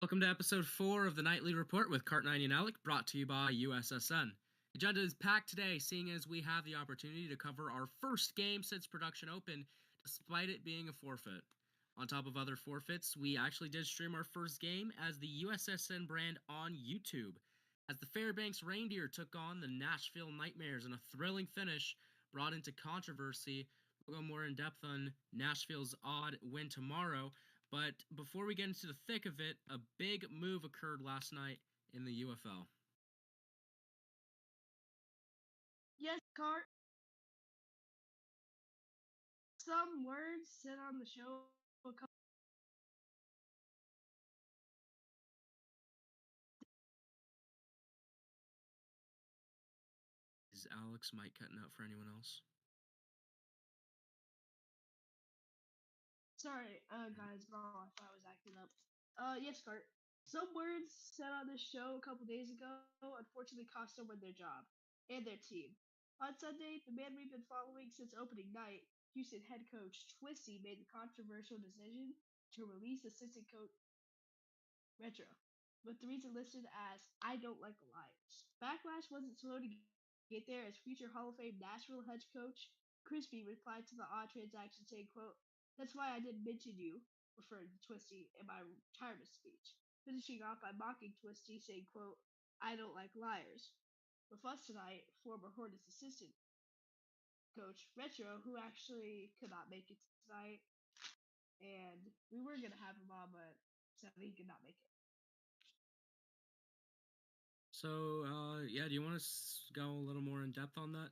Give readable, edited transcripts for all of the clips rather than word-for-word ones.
Welcome to episode 4 of the Nightly Report with Cart90 and Alec, brought to you by USSN. The agenda is packed today, seeing as we have the opportunity to cover our first game since production opened, despite it being a forfeit. On top of other forfeits, we actually did stream our first game as the USSN brand on YouTube, as the Fairbanks Reindeer took on the Nashville Nightmares in a thrilling finish brought into controversy. We'll go more in depth on Nashville's odd win tomorrow. But before we get into the thick of it, a big move occurred last night in the UFL. Yes, Cart. Some words said on the show a couple. Is Alex mic cutting out for anyone else? Sorry, guys, my Wi-Fi was acting up. Yes, Cart. Some words said on this show a couple days ago unfortunately cost someone their job and their team. On Sunday, the man we've been following since opening night, Houston head coach Twisty, made the controversial decision to release assistant coach Retro, with the reason listed as "I don't like liars." Backlash wasn't slow to get there as future Hall of Fame Nashville head coach Crispy replied to the odd transaction saying, quote, "That's why I didn't mention you," referring to Twisty in my retirement speech, finishing off by mocking Twisty, saying, quote, "I don't like liars." With us tonight, former Hornets assistant coach Retro, who actually could not make it tonight, and we were gonna have him on, but sadly he could not make it. So, yeah, do you want to go a little more in depth on that?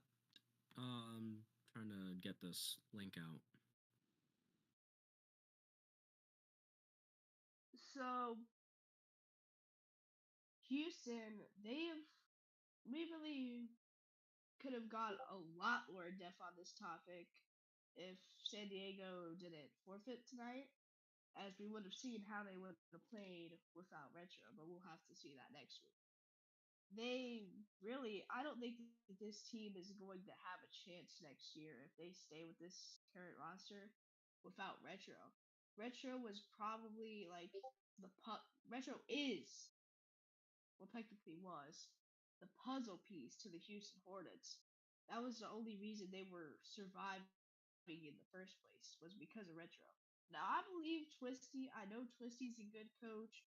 Trying to get this link out. So Houston, we really could have gone a lot more in depth on this topic if San Diego didn't forfeit tonight, as we would have seen how they would have played without Retro, but we'll have to see that next week. I don't think that this team is going to have a chance next year if they stay with this current roster without Retro. Retro was probably like Retro is well, technically was, the puzzle piece to the Houston Hornets. That was the only reason they were surviving in the first place, was because of Retro. Now, I believe Twisty, I know Twisty's a good coach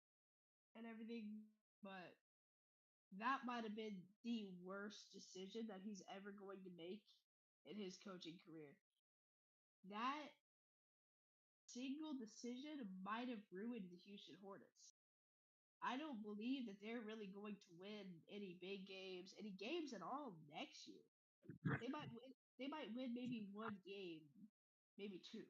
and everything, but that might have been the worst decision that he's ever going to make in his coaching career. That single decision might have ruined the Houston Hornets. I don't believe that they're really going to win any big games, any games at all next year. They might win maybe one game, maybe two.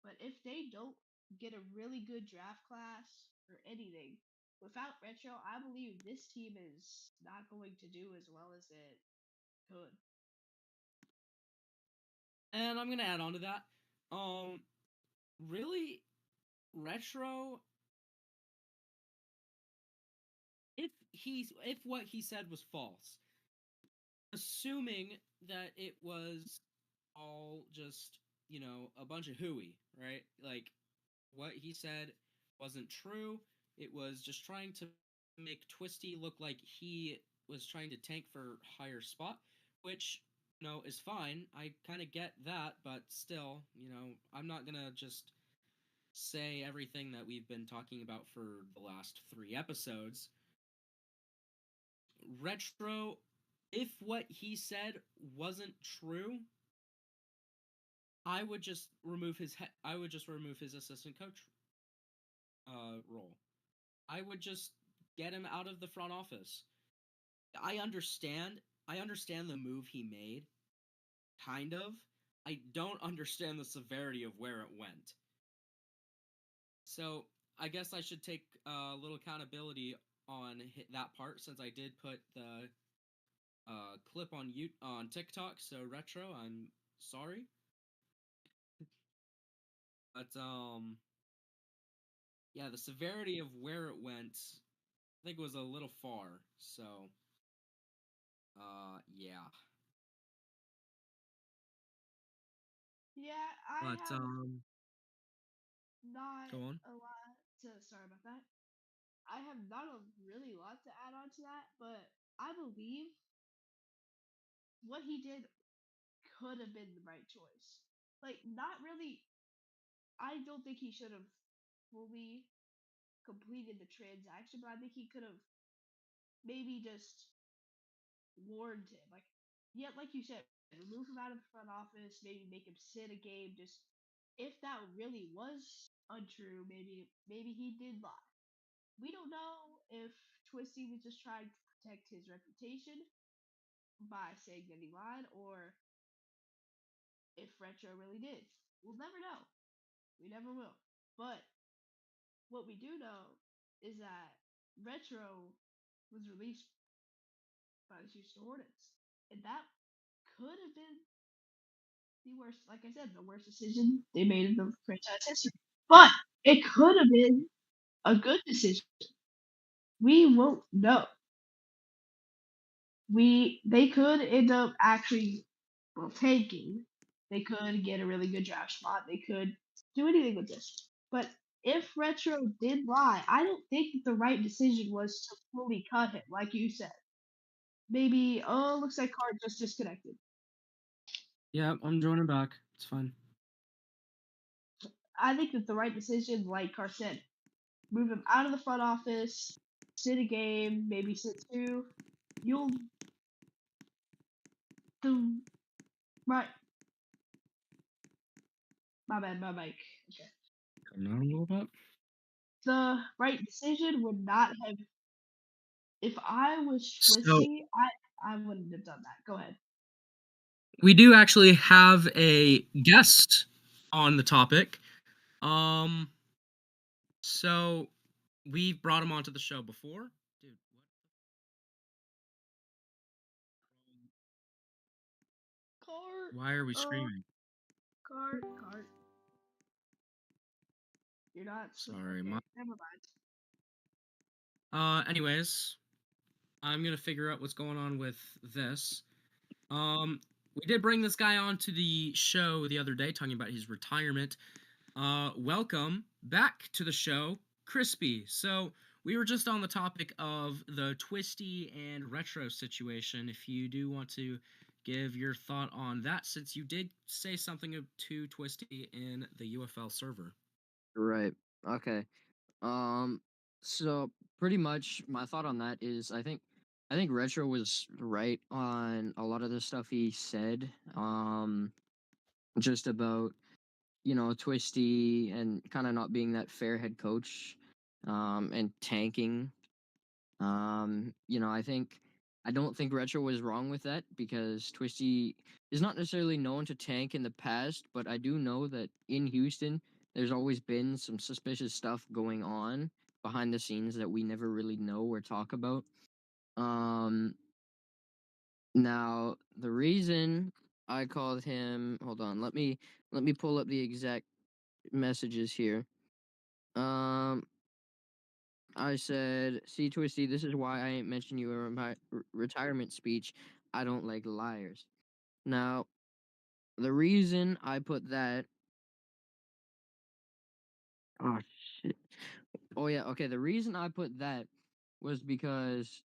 But if they don't get a really good draft class or anything, without Retro, I believe this team is not going to do as well as it could. And I'm going to add on to that. Really, Retro, if what he said was false, assuming that it was all just, a bunch of hooey, right? Like, what he said wasn't true. It was just trying to make Twisty look like he was trying to tank for higher spot, which, is fine. I kind of get that, but still, I'm not going to just say everything that we've been talking about for the last 3 episodes. Retro, if what he said wasn't true, I would just remove his assistant coach role. I would just get him out of the front office. I understand the move he made, kind of. I don't understand the severity of where it went. So I guess I should take a little accountability on that part, since I did put the clip on TikTok. So Retro, I'm sorry, but yeah, the severity of where it went, I think, was a little far. So yeah. Yeah, I But have not go on. a lot to. Sorry about that. I have not a really lot to add on to that, but I believe what he did could have been the right choice. Like, not really. I don't think he should have fully completed the transaction, but I think he could have maybe just warned him. Like, yeah, like you said, remove him out of the front office, maybe make him sit a game. Just if that really was untrue, maybe he did lie. We don't know if Twisty was just trying to protect his reputation by saying that he lied, or if Retro really did. We'll never know. We never will. But what we do know is that Retro was released by the Houston Hornets, and that could have been the worst. Like I said, the worst decision they made in the franchise history. But it could have been a good decision. We won't know. They could end up actually tanking. They could get a really good draft spot. They could do anything with this. But if Retro did lie, I don't think that the right decision was to fully cut him, like you said. Maybe looks like Card just disconnected. Yeah, I'm joining back. It's fine. I think that the right decision, like Car said, move him out of the front office, sit a game, maybe sit two. You'll the right. My bad, my mic. Okay. Coming out a little bit. The right decision would not have. If I was So Twisty, I wouldn't have done that. Go ahead. we do actually have a guest on the topic. Um, so we've brought him onto the show before. Dude, Cart. why are we Uh, screaming? cart. You're not. Sorry, Okay. Never mind. anyways, I'm gonna figure out what's going on with this. We did bring this guy on to the show the other day talking about his retirement. Welcome back to the show, Crispy. So we were just on the topic of the Twisty and Retro situation. If you do want to give your thought on that, since you did say something to Twisty in the UFL server. Right. Okay. Um. So pretty much my thought on that is I think Retro was right on a lot of the stuff he said. Just about Twisty and kind of not being that fair head coach. And tanking. I don't think Retro was wrong with that because Twisty is not necessarily known to tank in the past, but I do know that in Houston, there's always been some suspicious stuff going on behind the scenes that we never really know or talk about. Um, Now the reason I called him, hold on, let me pull up the exact messages here. Um, I said, "See, Twisty, this is why I ain't mentioned you in my retirement speech. I don't like liars." Now, the reason I put that, oh shit, oh yeah, okay. The reason I put that was because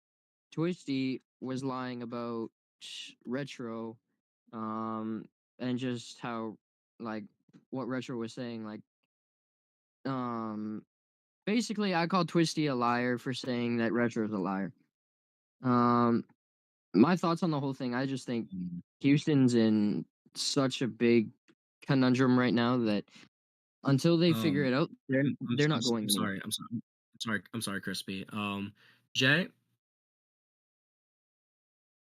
Twisty was lying about Retro, um, and just how, like, what Retro was saying, like, um, basically, I called Twisty a liar for saying that Retro's a liar. Um, my thoughts on the whole thing, I just think Houston's in such a big conundrum right now that until they figure Um, it out, they're not I'm going anywhere. sorry. I'm sorry, Crispy. Jay,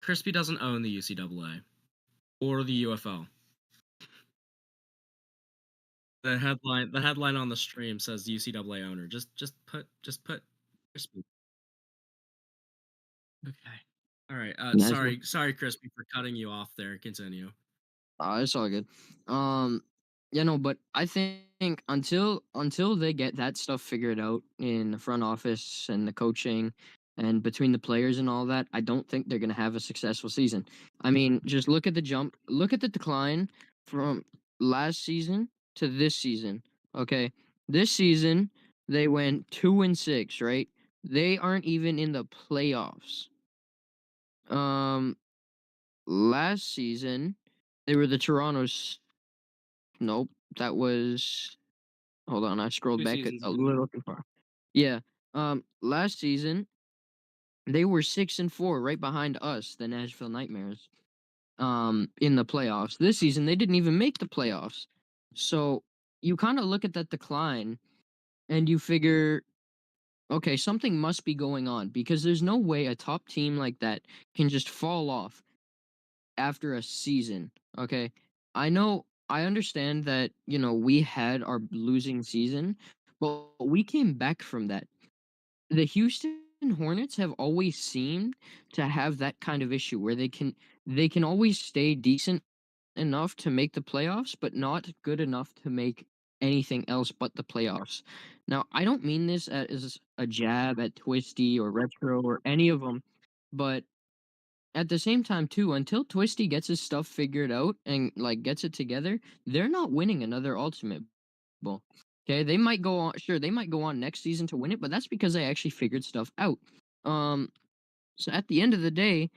Crispy doesn't own the UCAA or the UFL. The headline on the stream says UCAA owner. Just put Crispy. Okay. All right. Nice one. Sorry, Crispy, for cutting you off there. Continue. It's all good. Um, but I think until they get that stuff figured out in the front office and the coaching and between the players and all that, I don't think they're gonna have a successful season. I mean, just look at the decline from last season to this season. Okay, this season they went 2-6, right? They aren't even in the playoffs. Um, last season they were the Toronto's. Nope, that was. Hold on, I scrolled Two back seasons a ago. little too far. Yeah. Last season they were 6-4, right behind us, the Nashville Nightmares. In the playoffs. This season they didn't even make the playoffs. So you kind of look at that decline and you figure, okay, something must be going on because there's no way a top team like that can just fall off after a season. Okay. I understand that, we had our losing season, but we came back from that. The Houston Hornets have always seemed to have that kind of issue where they can always stay decent enough to make the playoffs, but not good enough to make anything else but the playoffs. Now, I don't mean this as a jab at Twisty or Retro or any of them, but at the same time too, until Twisty gets his stuff figured out and like gets it together, they're not winning another Ultimate Bowl. Okay, they might go on. Sure, they might go on next season to win it, but that's because they actually figured stuff out. Um, so at the end of the day,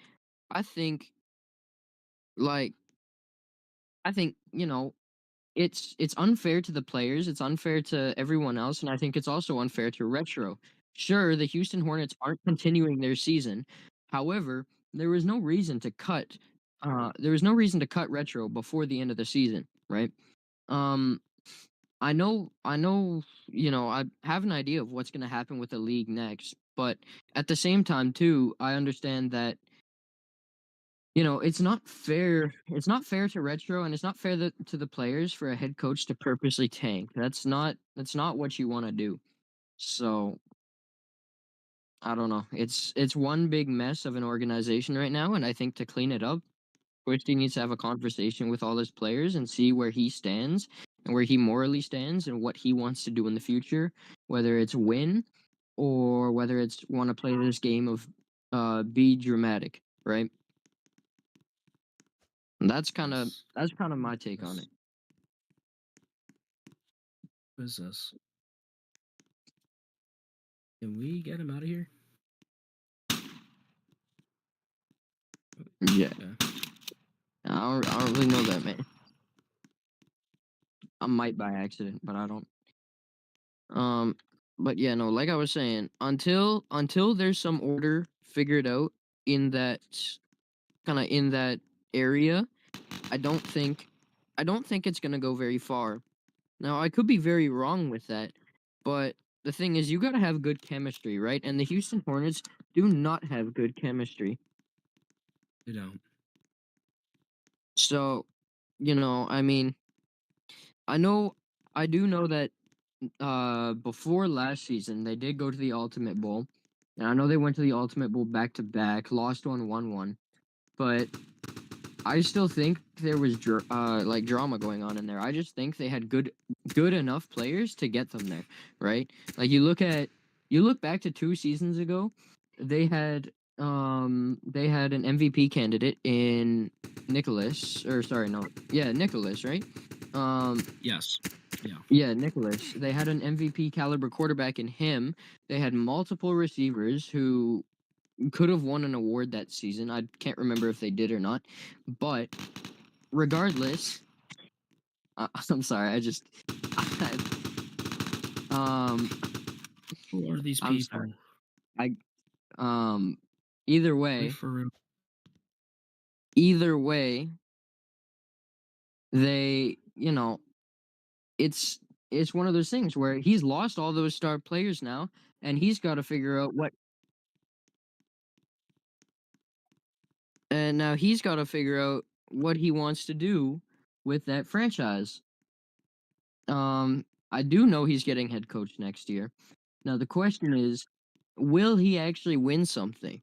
I think like I think it's unfair to the players, it's unfair to everyone else, and I think it's also unfair to Retro. Sure, the Houston Hornets aren't continuing their season. However, there was no reason to cut Retro before the end of the season, right? Um I know, I have an idea of what's going to happen with the league next, but at the same time too, I understand that it's not fair to Retro, and it's not fair to the players for a head coach to purposely tank. That's not what you want to do. So I don't know. It's one big mess of an organization right now, and I think to clean it up, Twisty needs to have a conversation with all his players and see where he stands and where he morally stands and what he wants to do in the future, whether it's win or whether it's want to play this game of be dramatic, right? And Yes. that's kind of my take on it. Yes. Who is this? Can we get him out of here? Yeah. Yeah. I don't really know that, man. I might by accident, but I don't. Um, but yeah, no, like I was saying, until there's some order figured out in that in that area, I don't think I don't think it's gonna go very far. Now, I could be very wrong with that, but the thing is, you gotta have good chemistry, right? And the Houston Hornets do not have good chemistry. They don't. So, I mean, I do know that before last season they did go to the Ultimate Bowl. And I know they went to the Ultimate Bowl back to back, lost one, won one. But I still think there was like drama going on in there. I just think they had good enough players to get them there, right? Like you look back to 2 seasons ago, they had an MVP candidate in Nicholas, or sorry, no. Yeah, Nicholas, right? Yes. Yeah. Yeah, Nicholas. They had an MVP caliber quarterback in him. They had multiple receivers who could have won an award that season. I can't remember if they did or not. But regardless, I'm sorry. Um, Who are these I'm people? sorry. I um, either Wait way, for real. either way, they, it's one of those things where he's lost all those star players now, and he's got to figure out what he wants to do with that franchise. I do know he's getting head coach next year. Now the question is, will he actually win something?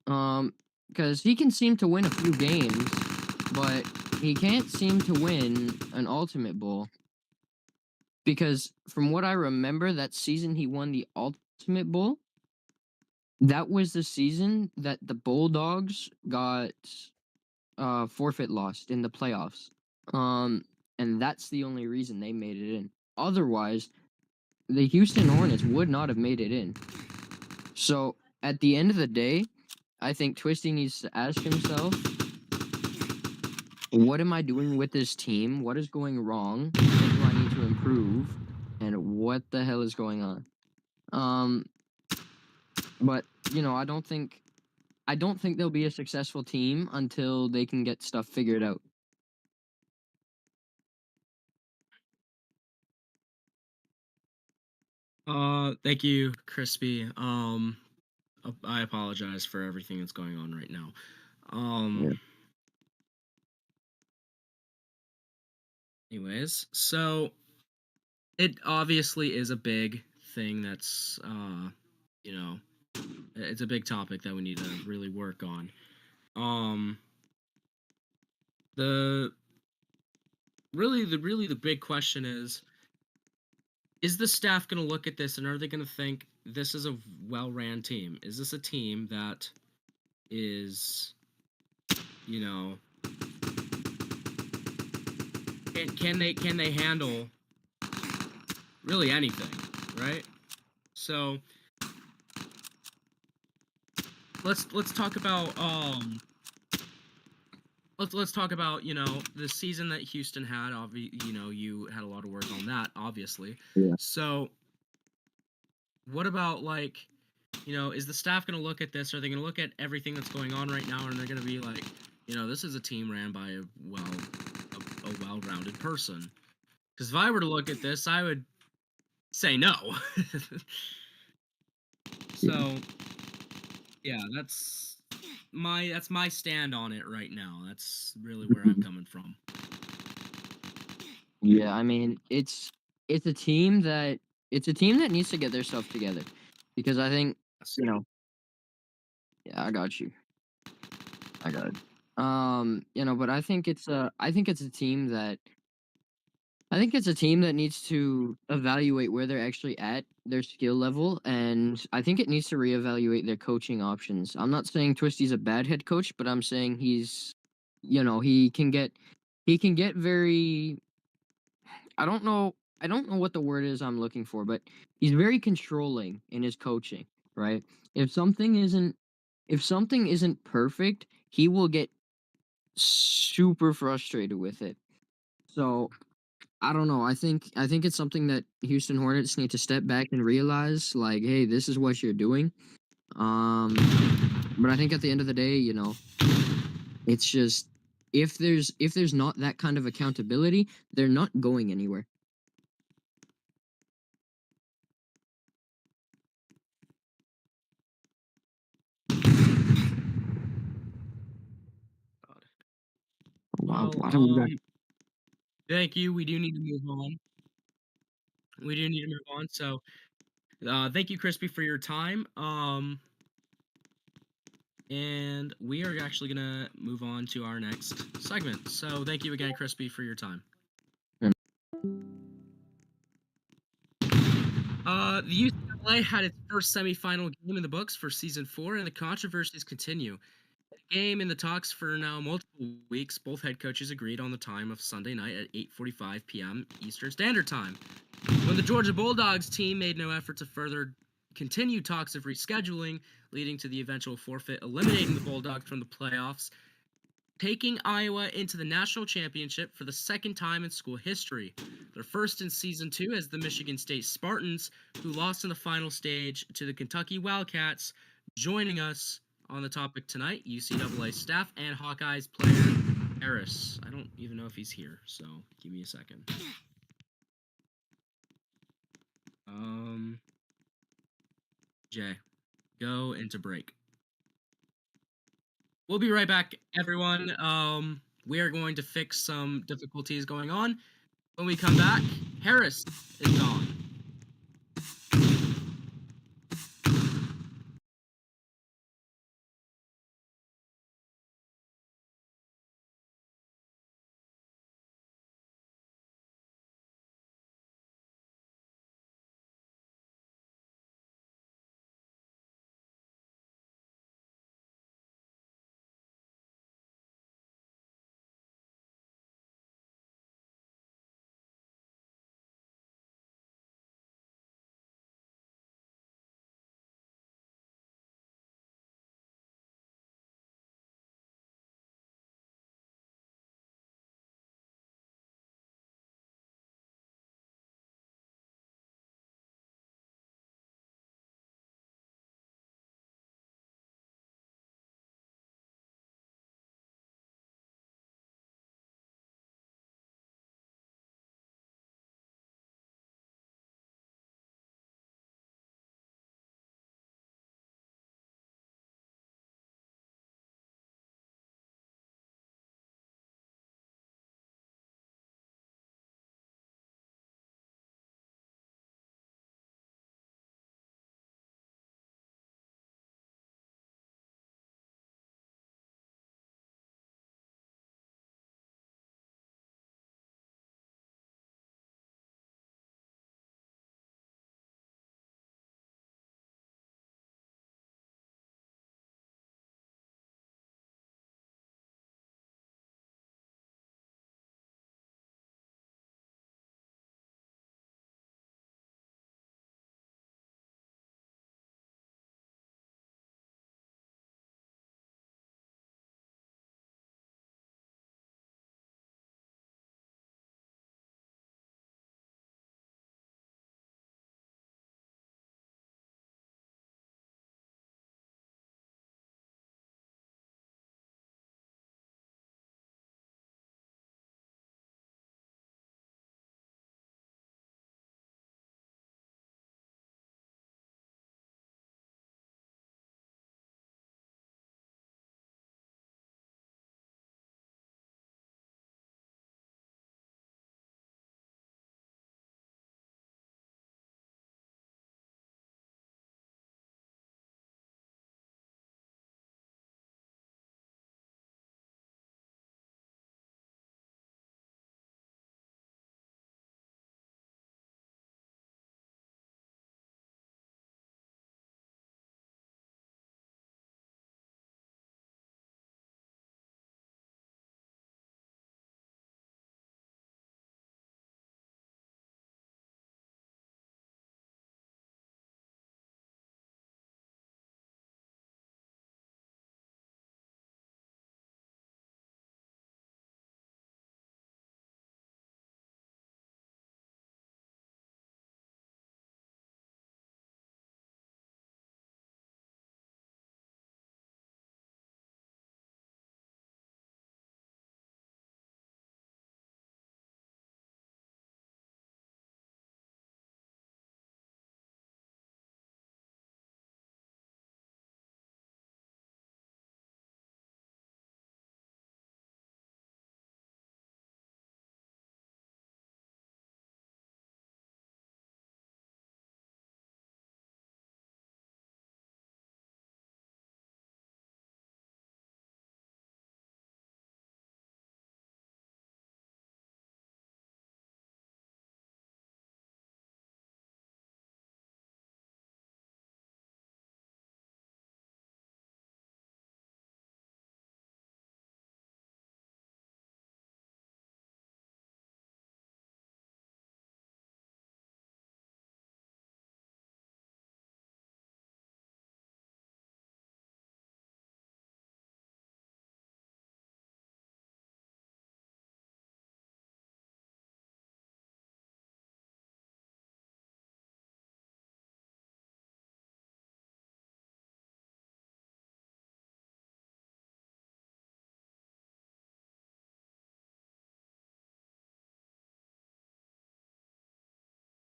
Because he can seem to win a few games, but he can't seem to win an Ultimate Bowl. Because from what I remember, that season he won the Ultimate Bowl. That was the season that the Bulldogs got forfeit lost in the playoffs. And that's the only reason they made it in. Otherwise, the Houston Hornets would not have made it in. So at the end of the day, I think Twisty needs to ask himself, what am I doing with this team? What is going wrong? What do I need to improve? And what the hell is going on? But I don't think they'll be a successful team until they can get stuff figured out. Thank you, Crispy. I apologize for everything that's going on right now. Yeah. Anyways, so it obviously is a big thing that's it's a big topic that we need to really work on. The really the big question is the staff going to look at this and are they going to think this is a well-ran team? Is this a team that is, can they handle really anything, right? So let's talk about let's talk about the season that Houston had. You had a lot of work on that, obviously. Yeah. So what about is the staff going to look at this? Are they going to look at everything that's going on right now and they're going to be like, this is a team ran by a well-rounded person? Because if I were to look at this, I would say no. So yeah, that's my stand on it right now. That's really where I'm coming from. Yeah, I mean, it's a team that needs to get their stuff together, because I think yeah, I got you. I got it. But I think it's a team that needs to evaluate where they're actually at, their skill level, and I think it needs to reevaluate their coaching options. I'm not saying Twisty's a bad head coach, but I'm saying he's, he can get very, I don't know what the word is I'm looking for, but he's very controlling in his coaching, right? If something isn't perfect, he will get super frustrated with it. So I don't know. I think it's something that Houston Hornets need to step back and realize, like, hey, this is what you're doing. But I think at the end of the day, it's just, if there's not that kind of accountability, they're not going anywhere. Wow, Well, thank you. We do need to move on. So, thank you, Crispy, for your time. And we are actually gonna move on to our next segment. So, thank you again, Crispy, for your time. The UCLA had its first semifinal game in the books for season 4, and the controversies continue. Game in the talks for now multiple weeks. Both head coaches agreed on the time of Sunday night at 8:45 p.m. Eastern Standard Time. When the Georgia Bulldogs team made no effort to further continue talks of rescheduling, leading to the eventual forfeit, eliminating the Bulldogs from the playoffs, taking Iowa into the national championship for the second time in school history. Their first in season 2 as the Michigan State Spartans, who lost in the final stage to the Kentucky Wildcats. Joining us on the topic tonight, UCAA staff and Hawkeyes player Harris. I don't even know if he's here, so give me a second. Jay, go into break. We'll be right back, everyone. We are going to fix some difficulties going on. When we come back, Harris is gone.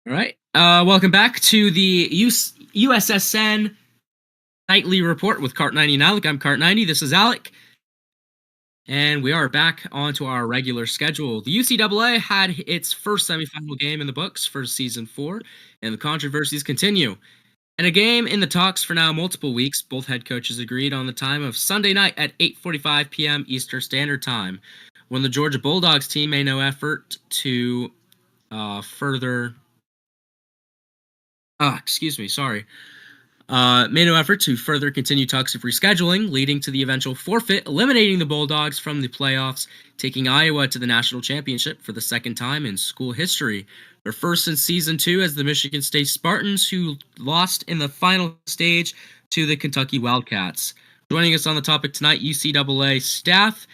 All right. Welcome back to the USSN Nightly Report with Cart90 and Alec. I'm Cart90. This is Alec. And we are back onto our regular schedule. The UCAA had its first semifinal game in the books for Season 4, and the controversies continue. In a game in the talks for now multiple weeks, both head coaches agreed on the time of Sunday night at 8:45 p.m. Eastern Standard Time, when the Georgia Bulldogs team made no effort to further... made no effort to further continue talks of rescheduling, leading to the eventual forfeit, eliminating the Bulldogs from the playoffs, taking Iowa to the national championship for the second time in school history. Their first since Season 2 as the Michigan State Spartans, who lost in the final stage to the Kentucky Wildcats. Joining us on the topic tonight, UCAA staff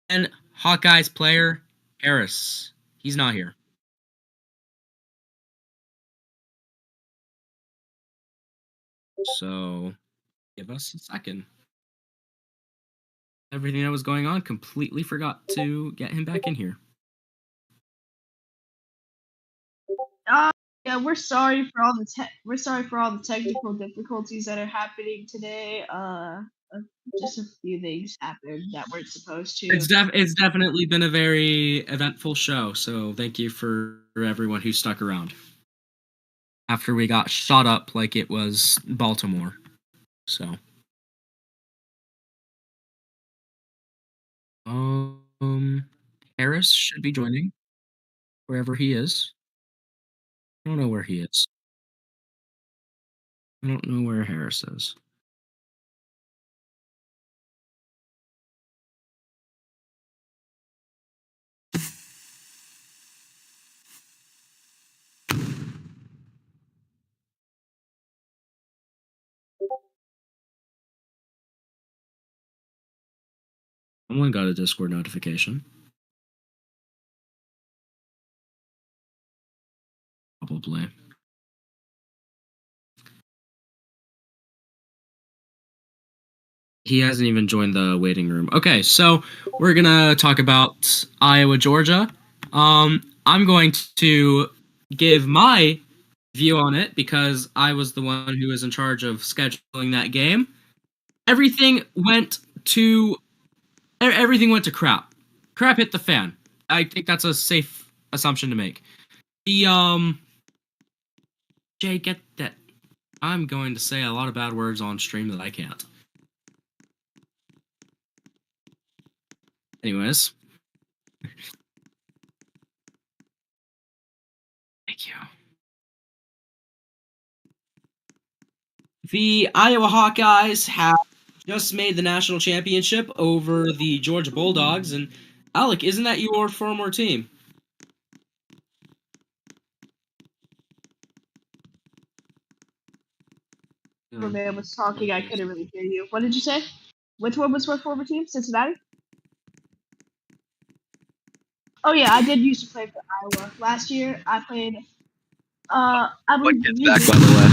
and Hawkeyes player Harris. He's not here. So, give us a second. Everything that was going on, completely forgot to get him back in here. Yeah, we're sorry for all the technical difficulties that are happening today. Just a few things happened that weren't supposed to. It's definitely been a very eventful show, so thank you for everyone who stuck around after we got shot up like it was Baltimore. So, Harris should be joining wherever he is. I don't know where he is. I don't know where Harris is. Someone got a Discord notification. Probably. He hasn't even joined the waiting room. Okay, so we're gonna talk about Iowa, Georgia. I'm going to give my view on it because I was the one who was in charge of scheduling that game. Everything went to crap. Crap hit the fan. I think that's a safe assumption to make. The Jay, get that. I'm going to say a lot of bad words on stream that I can't. Anyways. Thank you. The Iowa Hawkeyes have just made the national championship over the Georgia Bulldogs. And Alec, isn't that your former team? The man was talking, I couldn't really hear you. What did you say? Which one was my former team? Cincinnati? Oh yeah, I did used to play for Iowa. Last year I played I believe Gets back, by the way.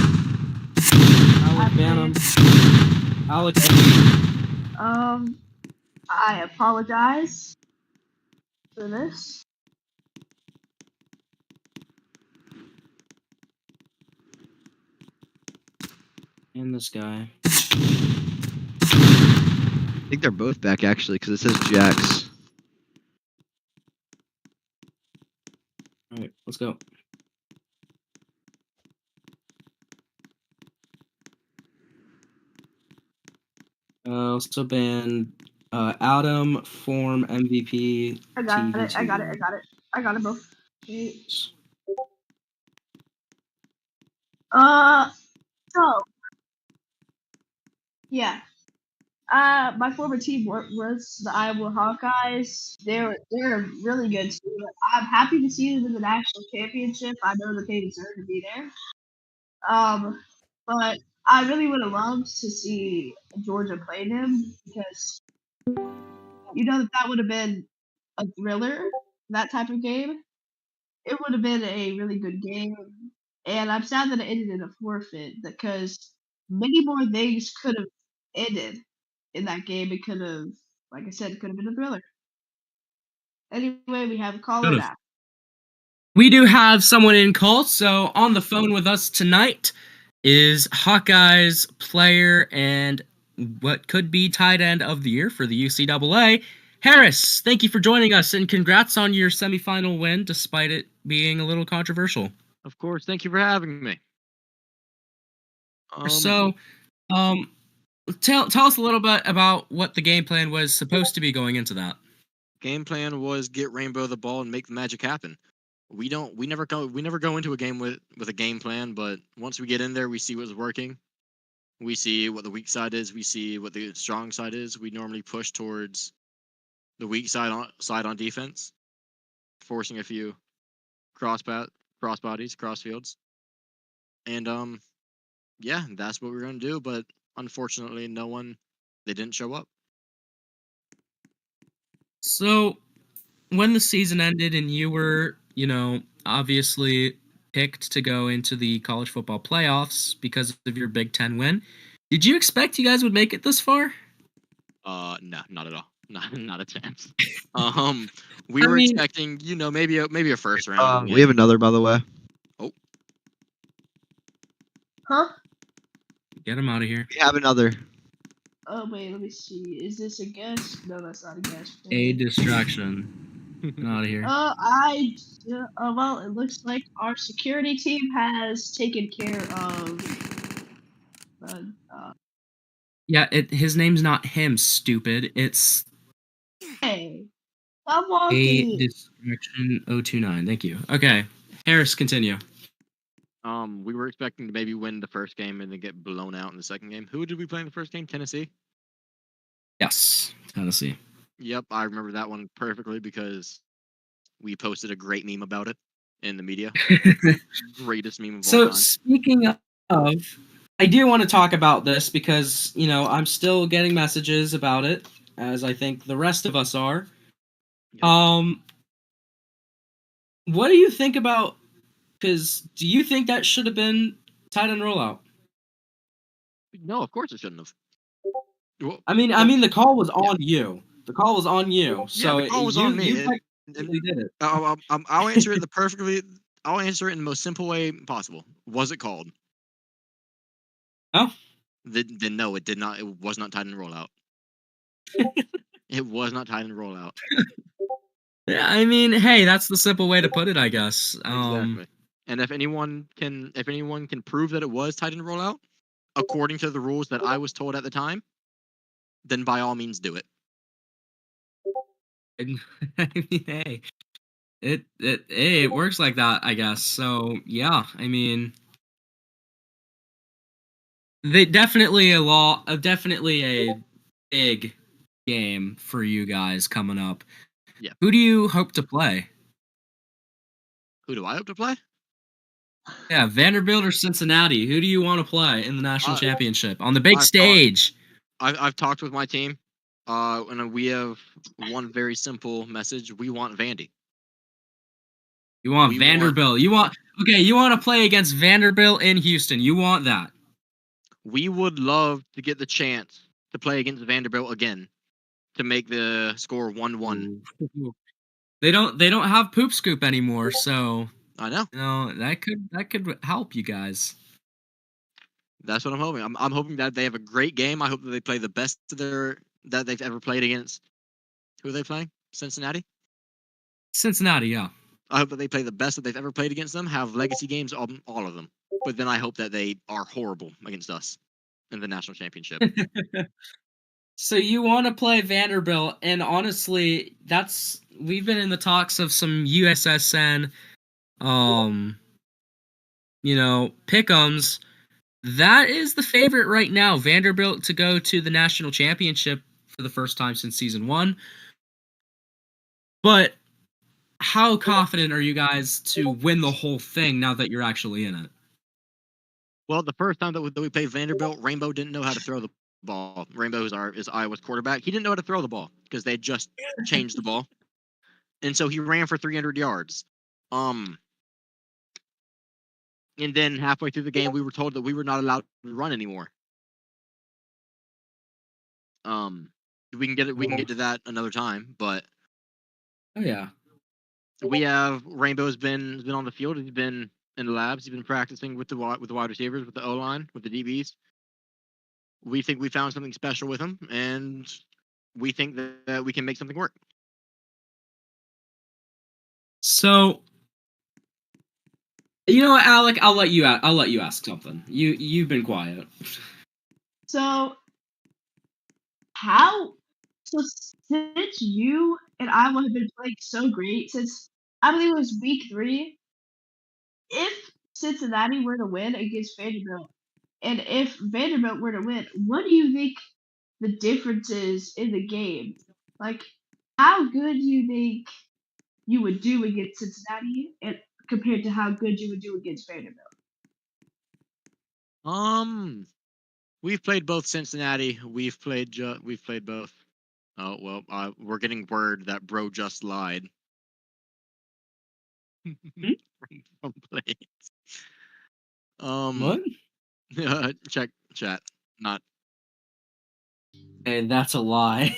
Alec Banham. Alec. I apologize for this. And this guy. I think they're both back, actually, because it says Jax. Alright, let's go. Also banned Adam, Form, MVP. I got it. I got it both. So yeah. My former team was the Iowa Hawkeyes. They're a really good team. I'm happy to see them in the national championship. I know that they deserve to be there. But I really would have loved to see Georgia play them because that would have been a thriller. That type of game. It would have been a really good game. And I'm sad that it ended in a forfeit because many more things could have ended in that game. It could have, like I said, it could have been a thriller. Anyway, we have a caller back. We do have someone in call, so on the phone with us tonight is Hawkeyes player and what could be tight end of the year for the UCAA. Harris, thank you for joining us, and congrats on your semifinal win, despite it being a little controversial. Of course, thank you for having me. So, tell us a little bit about what the game plan was supposed to be going into that. Game plan was get Rainbow the ball and make the magic happen. We never go into a game with a game plan, but once we get in there, we see what's working. We see what the weak side is. We see what the strong side is. We normally push towards the weak side on defense, forcing a few cross bodies, cross fields, and yeah, that's what we're gonna do. But unfortunately, they didn't show up. So, when the season ended and you were, obviously picked to go into the college football playoffs because of your Big Ten win, did you expect you guys would make it this far? No, not at all. Not a chance. We were expecting, maybe a first round. We have another, by the way. Oh, Huh? Get him out of here. We have another. Oh wait, let me see. Is this a guest? No, that's not a guest. A distraction. Get out of here. Well, it looks like our security team has taken care of. Yeah, his name's not him, stupid. It's Hey, I'm A walking. distraction 029. Thank you. Okay, Harris, continue. we were expecting to maybe win the first game and then get blown out in the second game. Who did we play in the first game? Tennessee? Yes, Tennessee. Yep, I remember that one perfectly because we posted a great meme about it in the media. Greatest meme of all So, time. speaking of, I do want to talk about this because, I'm still getting messages about it, as I think the rest of us are. Yep. What do you think about, because do you think that should have been tight end rollout? No, of course it shouldn't have. Well, I mean, the call was on you. The call was on you. So the call was on me. You technically did it. I'll answer it I'll answer it in the most simple way possible. Was it called? Oh. Then no, it did not. It was not tight end rollout. It was not tight end rollout. Yeah, I mean, hey, that's the simple way to put it, I guess. Exactly. And if anyone can prove that it was tight end rollout, according to the rules that I was told at the time, then by all means do it. I mean, hey, it works like that, I guess. So yeah, I mean, definitely a big game for you guys coming up. Yeah. Who do you hope to play? Who do I hope to play? Yeah, Vanderbilt or Cincinnati? Who do you want to play in the national championship on the big stage? I've talked with my team, and we have one very simple message: we want Vandy. You want Vanderbilt? You want to play against Vanderbilt in Houston? You want that? We would love to get the chance to play against Vanderbilt again to make the score 1-1. They don't have Poop Scoop anymore, so I know. That could help you guys. That's what I'm hoping. I'm hoping that they have a great game. I hope that they play the best that they've ever played against. Who are they playing? Cincinnati? Cincinnati, yeah. I hope that they play the best that they've ever played against them, have legacy games, all of them. But then I hope that they are horrible against us in the national championship. So you want to play Vanderbilt, and honestly, we've been in the talks of some USSN, pick'ems. That is the favorite right now, Vanderbilt to go to the national championship for the first time since season 1. But how confident are you guys to win the whole thing now that you're actually in it? Well, the first time that we played Vanderbilt, Rainbow didn't know how to throw the ball. Rainbow is Iowa's quarterback. He didn't know how to throw the ball because they just changed the ball, and so he ran for 300 yards. And then halfway through the game, we were told that we were not allowed to run anymore. We can get to that another time, but oh yeah, We have Rainbow's been on the field. He's been in the labs. He's been practicing with the wide receivers, with the O line, with the DBs. We think we found something special with him, and we think that we can make something work. So, you know what, Alec? I'll let you ask something. You've been quiet. So since you and Iowa have been playing so great since I believe it was week 3, if Cincinnati were to win against Vanderbilt, and if Vanderbilt were to win, what do you think the difference is in the game? Like, how good do you think you would do against Cincinnati, and compared to how good you would do against Vanderbilt? We've played both Cincinnati. We've played both. Oh well, we're getting word that Bro just lied. From plays. What? Check chat. Not. And that's a lie.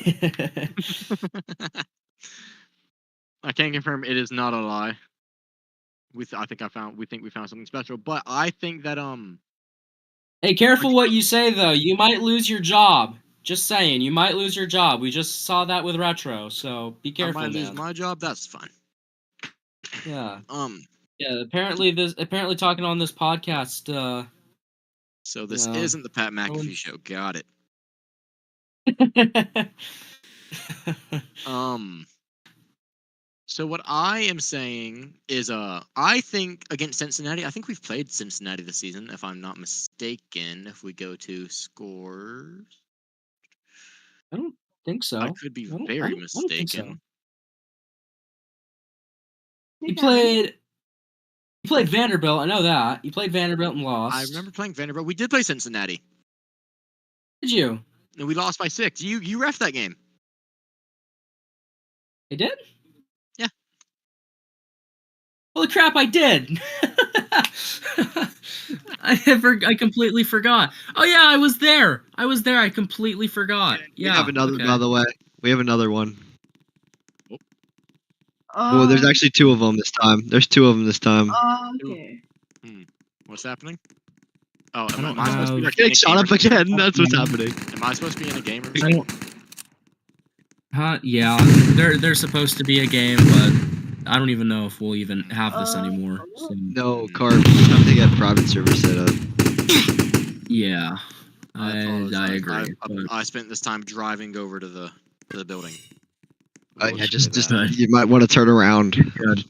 I can confirm it is not a lie. We think we found something special, but I think that Hey, careful what you say though. You might lose your job. Just saying, you might lose your job. We just saw that with Retro, so be careful, I might lose man. my job. That's fine. Yeah. Yeah. Apparently, talking on this podcast. So this Yeah. isn't the Pat McAfee show. Got it. So what I am saying is, I think against Cincinnati, I think we've played Cincinnati this season, if I'm not mistaken. If we go to scores, I don't think so. I could be I don't very think so. mistaken. You played Vanderbilt. I know that. You played Vanderbilt and lost. I remember playing Vanderbilt. We did play Cincinnati. Did you? And we lost by 6. You ref that game. I did? Yeah. Holy crap, I did. I completely forgot. Oh yeah, I was there. I completely forgot. Yeah. We have another, okay. by the way. We have another one. Oh, Well, there's actually 2 of them this time. There's 2 of them this time. Okay. What's happening? Oh, I am I supposed to be Getting shot up again. That's what's happening. Am I supposed to be in a game or something? Yeah, there's supposed to be a game, but I don't even know if we'll even have this anymore. So. No, Carp. You have to get private server set up. Yeah, I agree. I spent this time driving over to the building. Yeah, just you might want to turn around. Good.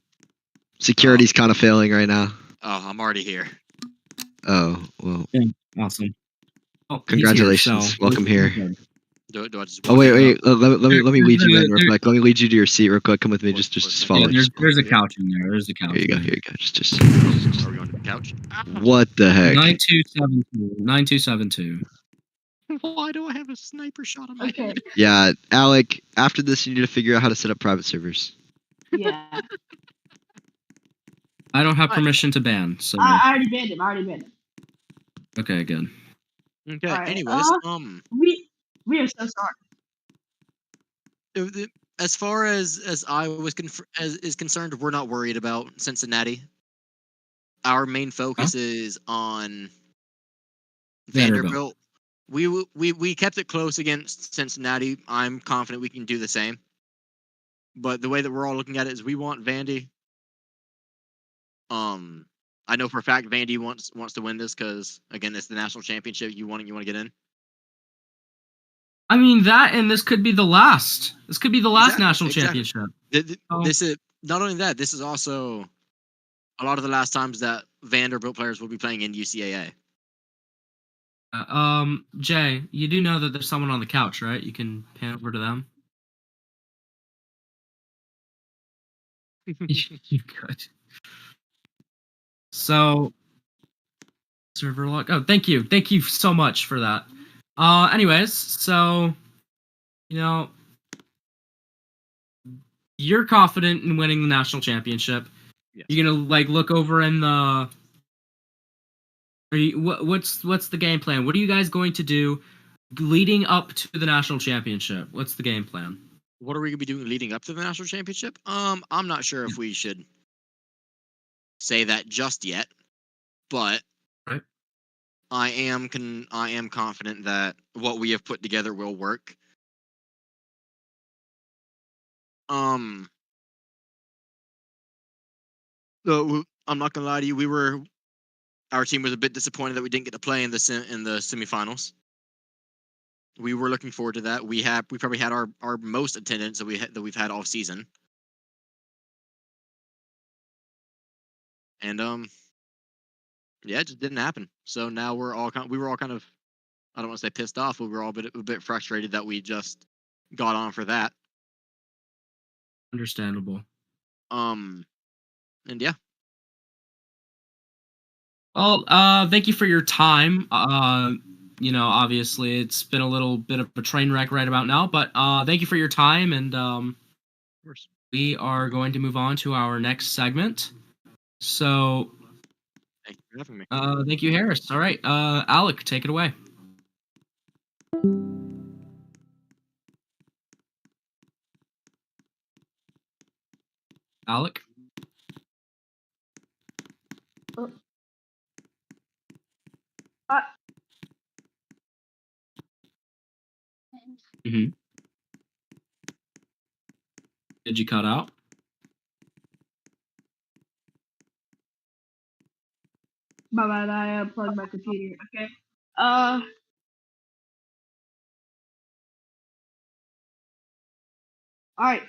Security's kind of failing right now. Oh, I'm already here. Oh, well. Yeah, awesome. Oh, congratulations. Here, so welcome here. Do I just wait. Let me lead you in real quick. Let me lead you to your seat real quick. Come with me. Just follow. Yeah, there's a couch in there. There's a couch. Here you go. Just. Are we going to the couch? What the heck? 9272. Why do I have a sniper shot on my head? Yeah, Alec. After this, you need to figure out how to set up private servers. Yeah. I don't have permission to ban, so. I already banned him. Okay, good. Okay. Right. Anyways, we are so sorry. As far as I was is concerned, we're not worried about Cincinnati. Our main focus is on Vanderbilt. We kept it close against Cincinnati. I'm confident we can do the same. But the way that we're all looking at it is we want Vandy. I know for a fact Vandy wants to win this because again it's the national championship. You want to get in. I mean that, and this could be the last. This could be the last national championship. This is not only that. This is also a lot of the last times that Vanderbilt players will be playing in UCAA. Jay, you do know that there's someone on the couch, right? You can pan over to them. You could. So, server log. Oh, thank you so much for that. Anyways, so you're confident in winning the national championship. Yes. You're gonna look over in the. What's the game plan? What are you guys going to do leading up to the national championship? What's the game plan? What are we gonna be doing leading up to the national championship? I'm not sure if we should say that just yet, but Right. I am confident that what we have put together will work. So I'm not gonna lie to you. Our team was a bit disappointed that we didn't get to play in the semifinals. We were looking forward to that. We probably had our most attendance that we've had all season. And yeah, it just didn't happen. So now we were all kind of, I don't want to say pissed off, but we were all a bit frustrated that we just got on for that. Understandable. And yeah. Well, thank you for your time. Obviously it's been a little bit of a train wreck right about now, but thank you for your time, and Of course. we are going to move on to our next segment. So, Thank you for having me. thank you, Harris. All right, Alec, take it away. Alec? Mm-hmm. Did you cut out? My bad, I unplugged my computer. Okay. All right.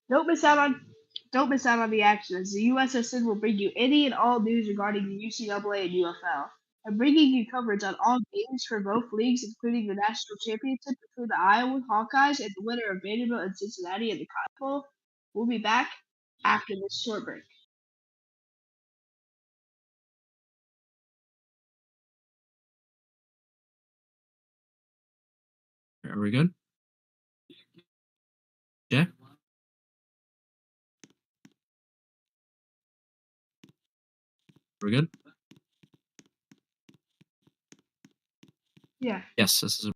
Don't miss out on the action, as the USSN will bring you any and all news regarding the UCAA and UFL, and bringing you coverage on all games for both leagues, including the national championship between the Iowa Hawkeyes and the winner of Vanderbilt and Cincinnati in the Cotton Bowl. We'll be back after this short break. Are we good? Yeah. We're good? Yeah. Yes, this is.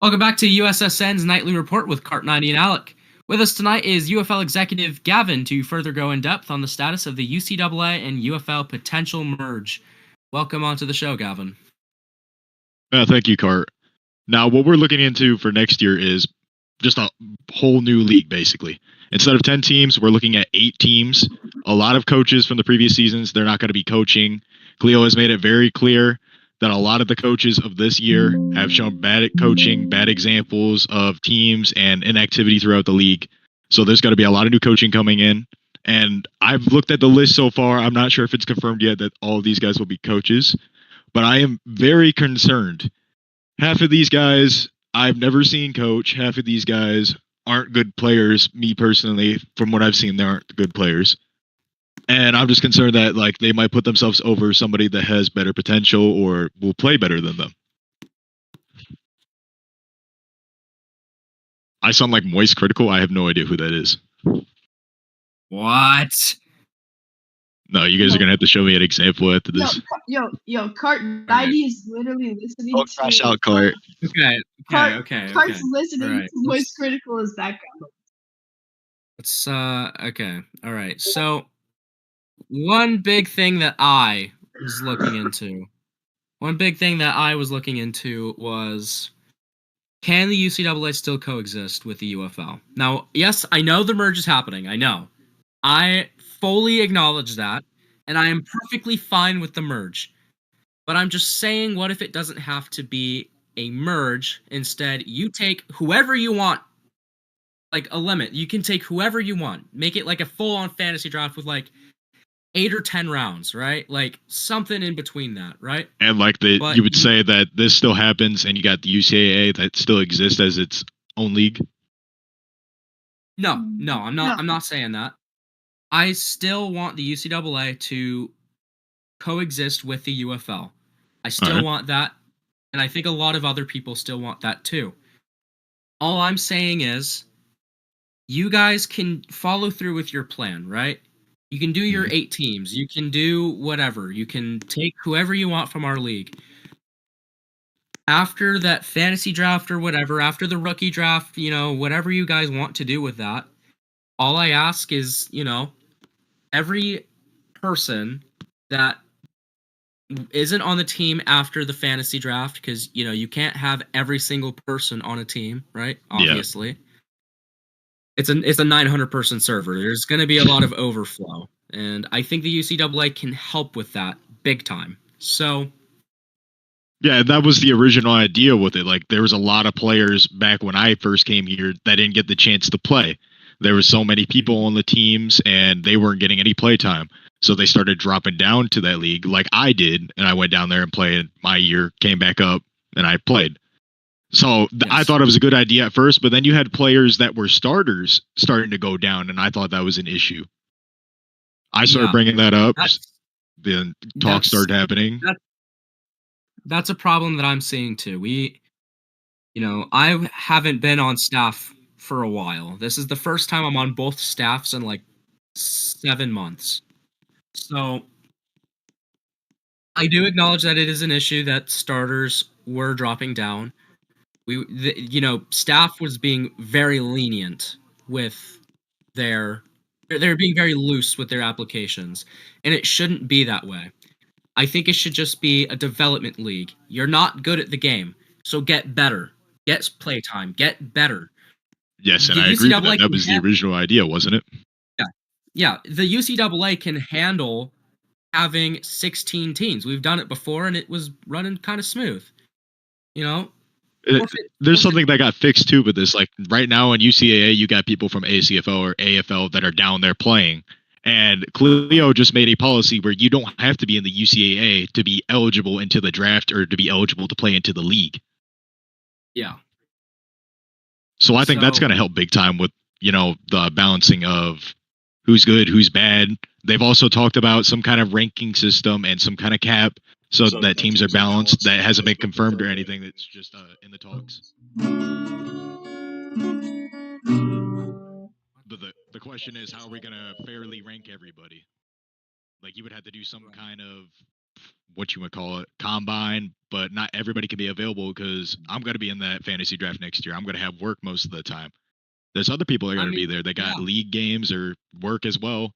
Welcome back to USSN's Nightly Report with Cart90 and Alec. With us tonight is UFL executive Gavin to further go in depth on the status of the UCAA and UFL potential merge. Welcome onto the show, Gavin. Thank you, Cart. Now, what we're looking into for next year is just a whole new league, basically. Instead of 10 teams, we're looking at 8 teams. A lot of coaches from the previous seasons, they're not going to be coaching. Cleo has made it very clear that a lot of the coaches of this year have shown bad at coaching, bad examples of teams and inactivity throughout the league. So there's got to be a lot of new coaching coming in. And I've looked at the list so far. I'm not sure if it's confirmed yet that all of these guys will be coaches, but I am very concerned. Half of these guys I've never seen coach. Half of these guys aren't good players. Me personally, from what I've seen, they aren't good players. And I'm just concerned that like they might put themselves over somebody that has better potential or will play better than them. I sound like Moist Critical. I have no idea who that is. What? No, you guys are gonna have to show me an example after this. Yo, Cart 90 is literally listening Don't to. crash out, Cart. Okay. Cart's listening All right, to Moist Critical as background. Let's okay. All right. So one big thing that I was looking into was, can the UCAA still coexist with the UFL? Now, yes, I know the merge is happening. I know. I fully acknowledge that, and I am perfectly fine with the merge. But I'm just saying, what if it doesn't have to be a merge? Instead, you take whoever you want, like a limit. You can take whoever you want. Make it like a full-on fantasy draft with like 8 or 10 rounds, right? Like something in between that, right? And like you would say that this still happens, and you got the UCAA that still exists as its own league. No, I'm not saying that. I still want the UCAA to coexist with the UFL. I still want that, and I think a lot of other people still want that too. All I'm saying is, you guys can follow through with your plan, right? You can do your 8 teams. You can do whatever. You can take whoever you want from our league. After that fantasy draft or whatever, after the rookie draft, whatever you guys want to do with that, all I ask is, every person that isn't on the team after the fantasy draft, because, you can't have every single person on a team, right? Obviously. Yeah. It's a 900 person server. There's going to be a lot of overflow, and I think the UCAA can help with that big time. So, yeah, that was the original idea with it. Like, there was a lot of players back when I first came here that didn't get the chance to play. There were so many people on the teams, and they weren't getting any play time. So they started dropping down to that league, like I did, and I went down there and played my year, came back up, and I played. So I thought it was a good idea at first, but then you had players that were starters starting to go down, and I thought that was an issue. I started bringing that up. Then talks started happening. That's a problem that I'm seeing too. I haven't been on staff for a while. This is the first time I'm on both staffs in like 7 months. So I do acknowledge that it is an issue that starters were dropping down. Staff was being very lenient with they're being very loose with their applications, and it shouldn't be that way. I think it should just be a development league. You're not good at the game, so get better. Get playtime. Get better. Yes, and I agree with that. That was the original idea, wasn't it? Yeah. The UCAA can handle having 16 teams. We've done it before, and it was running kind of smooth. There's something that got fixed too with this. Like right now in UCAA, you got people from ACFL or AFL that are down there playing. And Cleo just made a policy where you don't have to be in the UCAA to be eligible into the draft or to be eligible to play into the league. Yeah. So I think that's going to help big time with, the balancing of who's good, who's bad. They've also talked about some kind of ranking system and some kind of cap so that teams are balanced. That hasn't been confirmed or anything. That's just in the talks. But the question is, how are we going to fairly rank everybody? Like, you would have to do some kind of, what you would call it, combine, but not everybody can be available because I'm going to be in that fantasy draft next year. I'm going to have work most of the time. There's other people that are going to be there. They got league games or work as well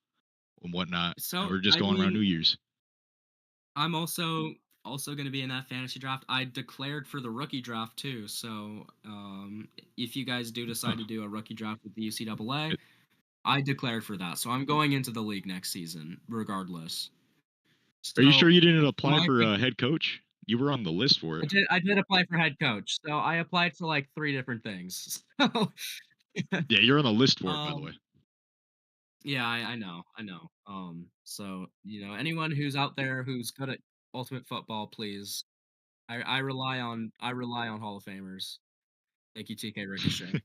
and whatnot. So we're just going around New Year's. I'm also going to be in that fantasy draft. I declared for the rookie draft too. So if you guys do decide to do a rookie draft with the UCAA, I declared for that. So I'm going into the league next season regardless. Are you So, sure you didn't apply my for big- head coach? You were on the list for it. I did apply for head coach. So I applied for like 3 different things. So, Yeah, you're on the list for it, by the um, way. yeah, I know, I know. So anyone who's out there who's good at ultimate football, please. I rely on Hall of Famers. Thank you, TK Ricochet.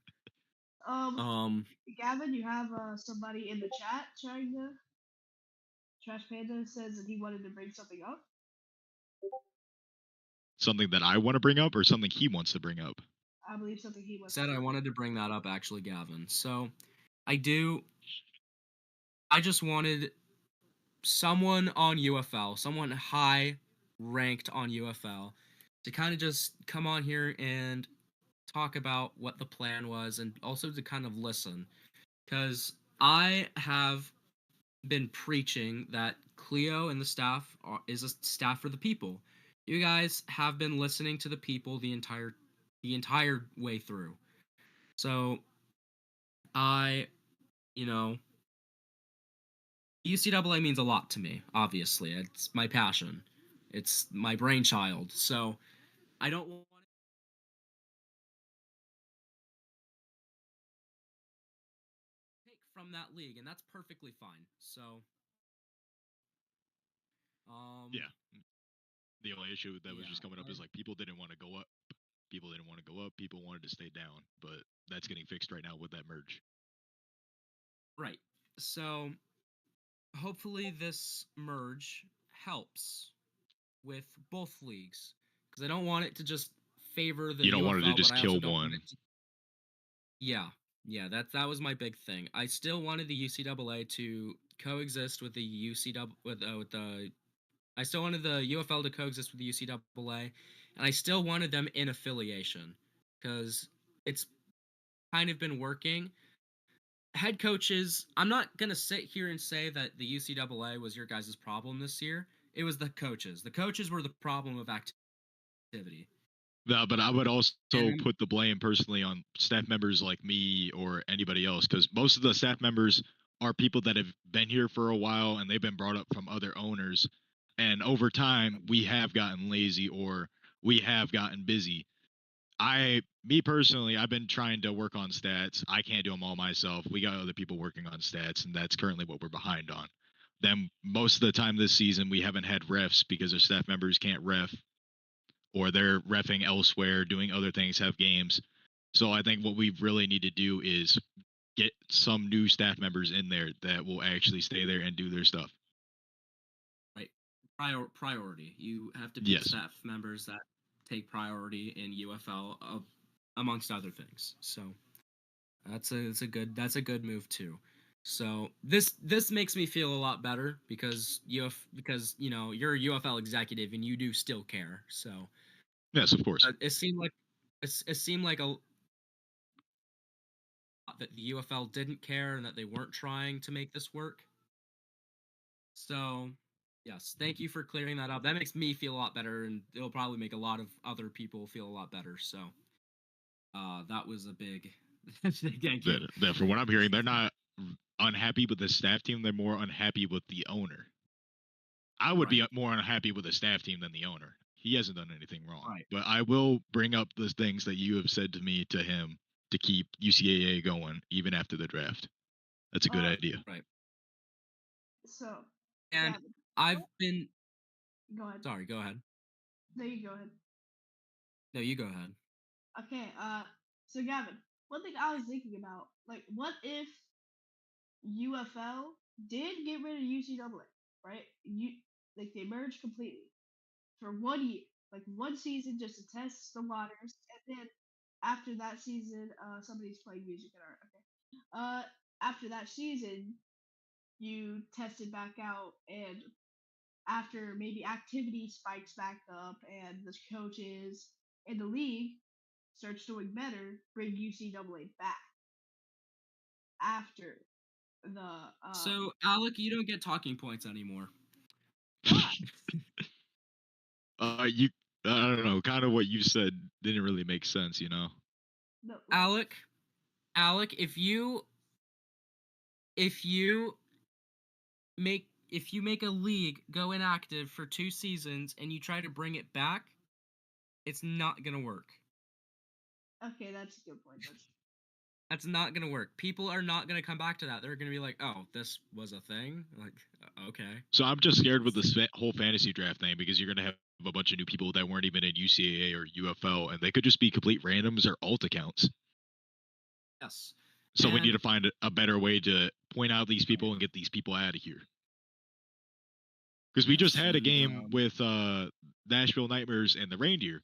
Um, Gavin, you have somebody in the chat trying to. Trash Panda says that he wanted to bring something up. Something that I want to bring up, or something he wants to bring up? I believe something he wants. said to I bring wanted to bring that up actually, Gavin. So I just wanted someone on UFL, someone high ranked on UFL, to kind of just come on here and talk about what the plan was, and also to kind of listen, because I have been preaching that Cleo and the staff is a staff for the people. You guys have been listening to the people the entire way through. So I, you know, UCAA means a lot to me. Obviously, it's my passion. It's my brainchild. So I don't want to take from that league, and that's perfectly fine. So, Yeah. The only issue that was yeah, just coming up is like people didn't want to go up. People didn't want to go up. People wanted to stay down. But that's getting fixed right now with that merge. right. So hopefully this merge helps with both leagues, because I don't want it to just favor the You don't want it to UFL, but just I also kill don't want one. it to. Yeah, yeah, that was my big thing. I still wanted the UCAA to coexist with the UCW with the. I still wanted the UFL to coexist with the UCAA, and I still wanted them in affiliation, because it's kind of been working. Head coaches, I'm not gonna sit here and say that the UCAA was your guys' problem this year. It was the coaches. The coaches were the problem of activity. No, but I would also And put the blame personally on staff members like me or anybody else, because most of the staff members are people that have been here for a while and they've been brought up from other owners. And over time, we have gotten lazy or we have gotten busy. Me personally, I've been trying to work on stats. I can't do them all myself. We got other people working on stats, and that's currently what we're behind on. Then most of the time this season, we haven't had refs because our staff members can't ref, or they're refing elsewhere, doing other things, have games. So I think what we really need to do is get some new staff members in there that will actually stay there and do their stuff. right, priority. You have to pick Yes. staff members that take priority in UFL, amongst other things. So that's a good move too. So this makes me feel a lot better, because you're a UFL executive and you do still care. So Yes, of course. it seemed like that the UFL didn't care and that they weren't trying to make this work. So, yes, thank you for clearing that up. That makes me feel a lot better, and it'll probably make a lot of other people feel a lot better. So, that was a big thank you. That from what I'm hearing, they're not unhappy with the staff team. They're more unhappy with the owner. I would be Right. more unhappy with the staff team than the owner. He hasn't done anything wrong. Right. But I will bring up the things that you have said to me to him to keep UCAA going even after the draft. That's a good idea. Right. So, And Gavin, I've been go ahead. sorry. Go ahead. No, you go ahead. No, you go ahead. Okay. So Gavin, one thing I was thinking about, like, what if UFL did get rid of UCAA, right? They merged completely for 1 year, like one season, just to test the waters, and then after that season, somebody's playing music in our after that season, you test it back out, and after maybe activity spikes back up, and the coaches in the league starts doing better, bring UCAA back after the So, Alec, you don't get talking points anymore. why? You I don't know, kind of what you said didn't really make sense, you know. No, Alec, if you if you make a league go inactive for 2 seasons and you try to bring it back, it's not gonna work. Okay, that's a good point. That's not gonna work. People are not gonna come back to that. They're gonna be like, "Oh, this was a thing." Like, okay. So I'm just scared with this whole fantasy draft thing because you're gonna have a bunch of new people that weren't even in UCAA or UFL, and they could just be complete randoms or alt accounts. Yes. So we need And- to find a better way to point out these people and get these people out of here. Because we just had a game with Nashville Nightmares and the Reindeer.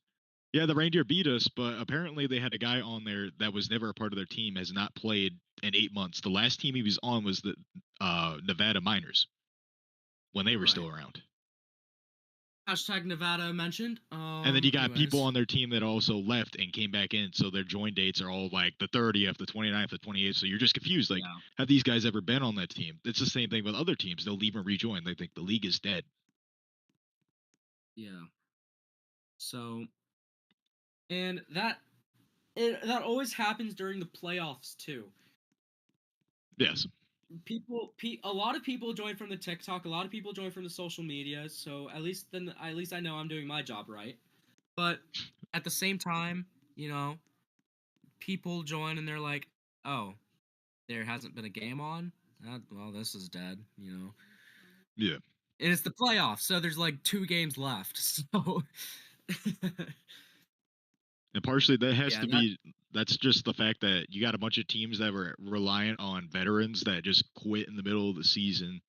Yeah, the Reindeer beat us, but apparently they had a guy on there that was never a part of their team, has not played in 8 months. The last team he was on was the Nevada Miners when they were still around. Hashtag Nevada mentioned. And then you got people anyways. on their team that also left and came back in, so their join dates are all like the 30th, the 29th, the 28th. So you're just confused. Like, Yeah. have these guys ever been on that team? It's the same thing with other teams. They'll leave and rejoin. They think the league is dead. Yeah. So, and that always happens during the playoffs too. Yes. A lot of people join from the TikTok. A lot of people join from the social media. So at least I know I'm doing my job right. But at the same time, people join and they're like, "Oh, there hasn't been a game on. Well, this is dead." Yeah. And it's the playoffs, so there's like 2 games left. So. And partially that has Yeah, to be that's just the fact that you got a bunch of teams that were reliant on veterans that just quit in the middle of the season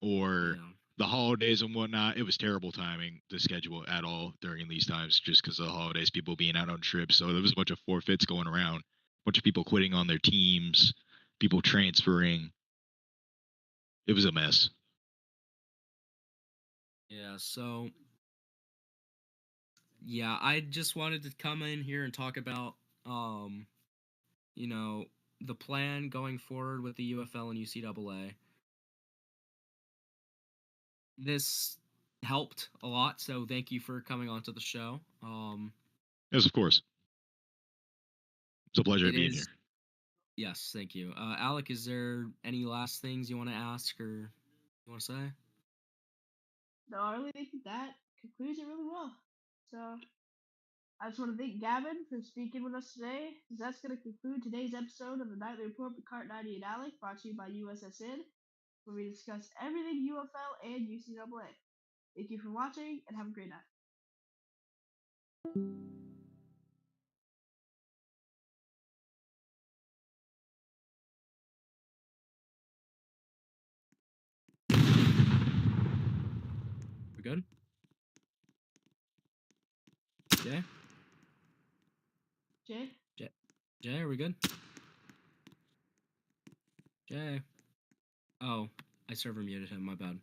or Yeah. the holidays and whatnot. It was terrible timing to schedule at all during these times just because of the holidays, people being out on trips. So there was a bunch of forfeits going around, a bunch of people quitting on their teams, people transferring. It was a mess. Yeah, so yeah, I just wanted to come in here and talk about the plan going forward with the UFL and UCAA. This helped a lot, so thank you for coming onto the show. Yes, of course. It's a pleasure It being is. here. Yes, thank you. Alec, is there any last things you want to ask or you want to say? No, I really think that concludes it really well. So I just want to thank Gavin for speaking with us today. That's going to conclude today's episode of the Nightly Report with Cart 90 and Alec, brought to you by USSN, where we discuss everything UFL and UCAA. Thank you for watching and have a great night. We good? Jay? Jay, are we good? Jay? Oh, I server muted him, my bad.